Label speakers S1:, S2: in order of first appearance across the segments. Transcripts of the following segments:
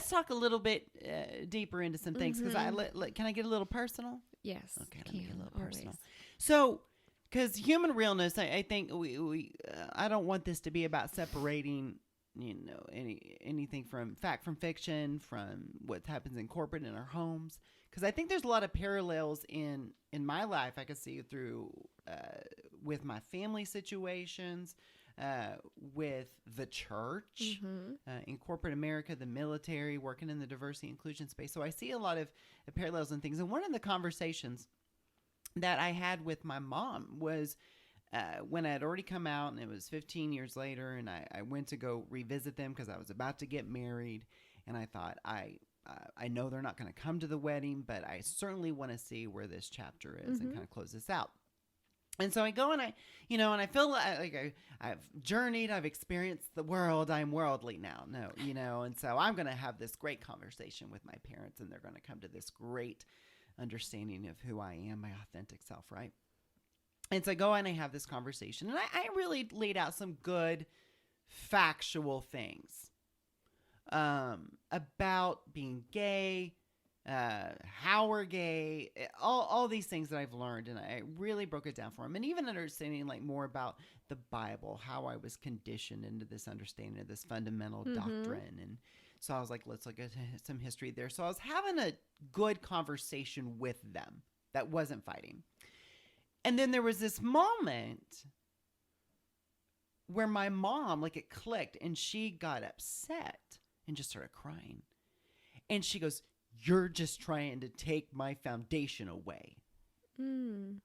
S1: let's talk a little bit deeper into some things because can I get a little personal?
S2: Yes.
S1: Okay, let me get a little
S2: always.
S1: personal. So, because human realness, I think we I don't want this to be about separating, anything from fact from fiction, from what happens in corporate in our homes. Because I think there's a lot of parallels in my life I can see through with my family situations, with the church, in corporate America, the military, working in the diversity inclusion space. So I see a lot of parallels and things. And one of the conversations that I had with my mom was when I had already come out, and it was 15 years later, and I went to go revisit them because I was about to get married, and I thought, I know they're not going to come to the wedding, but I certainly want to see where this chapter is and kind of close this out. And so I go and I feel like I've journeyed, I've experienced the world, I'm worldly now. No, and so I'm going to have this great conversation with my parents, and they're going to come to this great understanding of who I am, my authentic self, right? And so I go and I have this conversation, and I really laid out some good factual things about being gay, how we're gay, all these things that I've learned, and I really broke it down for him, and even understanding like more about the Bible, how I was conditioned into this understanding of this fundamental doctrine. And so I was like, let's look at some history there. So I was having a good conversation with them that wasn't fighting. And then there was this moment where my mom, like it clicked, and she got upset and just started crying. And she goes, "You're just trying to take my foundation away." And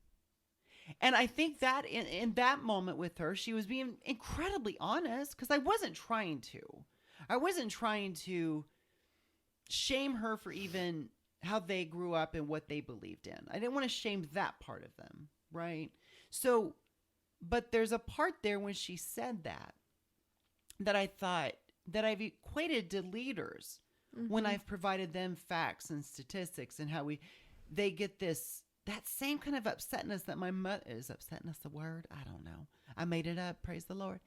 S1: I think that in that moment with her, she was being incredibly honest, because I wasn't trying to. I wasn't trying to shame her for even how they grew up and what they believed in. I didn't want to shame that part of them, right? So, but there's a part there when she said that I thought that I've equated to leaders when I've provided them facts and statistics, and how they get that same kind of upsetness that my mother is. Upsetness a word? I don't know. I made it up. Praise the Lord.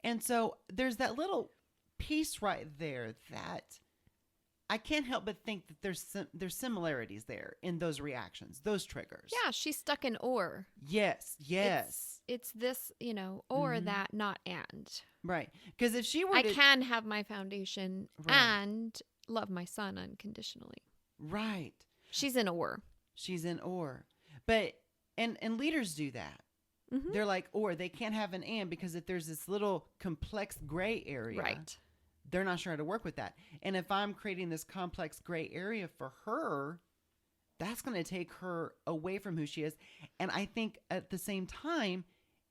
S1: And so there's that little piece right there that I can't help but think that there's similarities there in those reactions, those triggers.
S2: Yeah, she's stuck in or.
S1: Yes.
S2: It's this, or that, not and.
S1: Right. Because if she were
S2: I can have my foundation and love my son unconditionally.
S1: Right.
S2: She's in or.
S1: She's in or. But, and leaders do that. They're like, or they can't have an and, because if there's this little complex gray area,
S2: right,
S1: they're not sure how to work with that. And if I'm creating this complex gray area for her, that's going to take her away from who she is. And I think at the same time,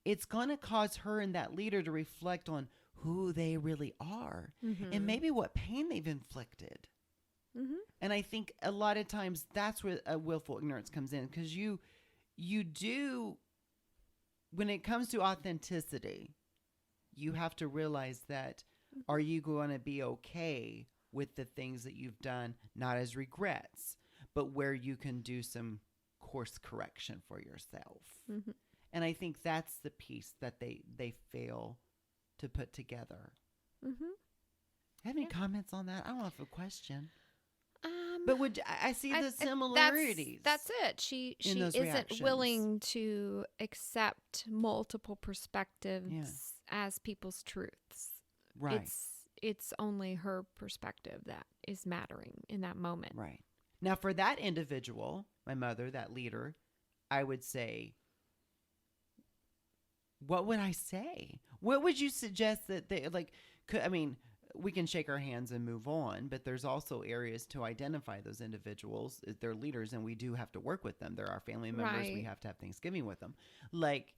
S1: it's going to cause her and that leader to reflect on who they really are and maybe what pain they've inflicted. And I think a lot of times that's where a willful ignorance comes in, because you do, when it comes to authenticity, you have to realize that, are you going to be okay with the things that you've done, not as regrets, but where you can do some course correction for yourself? And I think that's the piece that they fail to put together. Have any comments on that? I don't know if a question. But I see the similarities.
S2: That's it. She isn't
S1: reactions.
S2: willing to accept multiple perspectives as people's truths.
S1: Right.
S2: It's only her perspective that is mattering in that moment.
S1: Right. Now, for that individual, my mother, that leader, I would say, what would I say? What would you suggest that they we can shake our hands and move on, but there's also areas to identify those individuals. They're leaders, and we do have to work with them. They're our family members.
S2: Right.
S1: We have to have Thanksgiving with them. Like,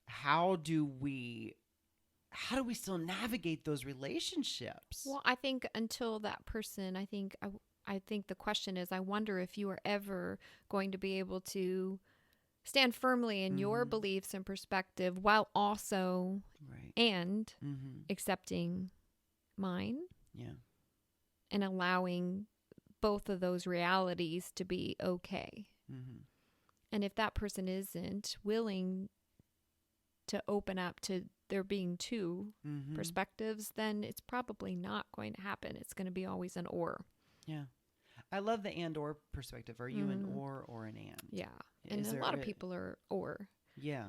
S1: how do we still navigate those relationships?
S2: Well, I think until that person, I think the question is, I wonder if you are ever going to be able to stand firmly in your beliefs and perspective while also accepting mine. Yeah. And allowing both of those realities to be okay. And if that person isn't willing to open up to there being two perspectives, then it's probably not going to happen. It's going to be always an or.
S1: Yeah. I love the and or perspective. Are you an or an and?
S2: Yeah. And a lot of people are or.
S1: Yeah.